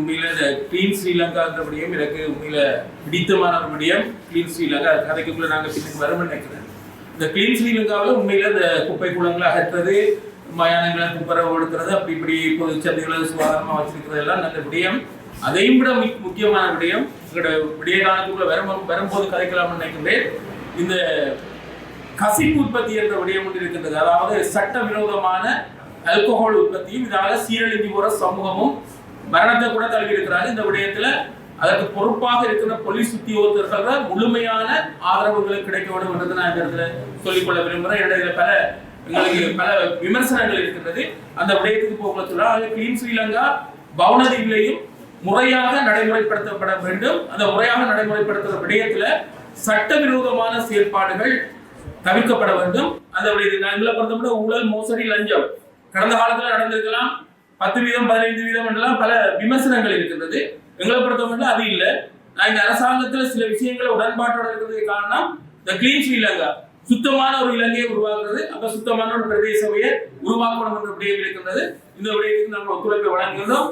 உண்மையில இந்த கிளீன் ஸ்ரீலங்கான்ற விடயம் எனக்கு உண்மையில பிடித்தமான ஒரு விடயம். கிளீன் ஸ்ரீலங்கா கதைக்குள்ள நாங்கள் பின்னுக்கு வரும்னு நினைக்கிறேன். இந்த கிளீன் ஸ்ரீலங்காவில் உண்மையில இந்த குப்பை குளங்களை அகற்றுறது, மயானங்களை துப்புரவு எடுக்கிறது, அப்படி இப்படி பொது சந்தைகளை சுகாதாரமாக வச்சிருக்கிறது எல்லாம் நல்ல விடயம். அதையும் விட முக்கியமான விடயம் எங்களோட விடிய காலத்துக்குள்ள வரும்போது கதைக்கலாம்னு நினைக்கின்றேன். இந்த கசிப்பு உற்பத்தி என்ற விடயம் ஒன்று இருக்கின்றது. அதாவது சட்டவிரோதமான ஆல்கஹால் உற்பத்தியும் இதால சீரழிஞ்சு போற சமூகமும் மரணத்தை கூட தழுவி இருக்கிறாங்க. இந்த விடயத்துல அதற்கு பொறுப்பாக இருக்கிற போலீஸ் உத்தியோகத்தர்கள் முழுமையான ஆதரவுகள் கிடைக்க வேண்டும் என்றது நான் இந்த இடத்துல சொல்லிக்கொள்ள விரும்புகிறேன். இதில் எங்களுக்கு பல விமர்சனங்கள் இருக்கின்றது. அந்த விடயத்துக்கு போக சொல்ல கிளீன் ஸ்ரீலங்கா பவுனதீவிலையும் முறையாக நடைமுறைப்படுத்தப்பட வேண்டும். அந்த முறையாக நடைமுறைப்படுத்துற விடயத்துல சட்டவிரோதமான செயல்பாடுகள் தவிர்க்கப்பட வேண்டும். அந்த எங்களை பொறுத்தவரை ஊழல், மோசடி, லஞ்சம் கடந்த காலத்துல நடந்திருக்கலாம். 10% 15% என்றெல்லாம் பல விமர்சனங்கள் இருக்கின்றது. எங்களை பொறுத்தவரை அது இல்லை. நான் இந்த அரசாங்கத்துல சில விஷயங்களை உடன்பாட்டோட இருக்கிறது காரணம் இந்த கிளீன் ஸ்ரீலங்கா சுத்தமான ஒரு இலங்கையை உருவாக்குறது, அப்ப சுத்தமான ஒரு பிரதேச சபையை உருவாக்கணும் என்ற விடயம் இருக்கின்றது. இந்த விடயத்துக்கு நாங்கள் ஒத்துழைப்பை வழங்குகிறோம்.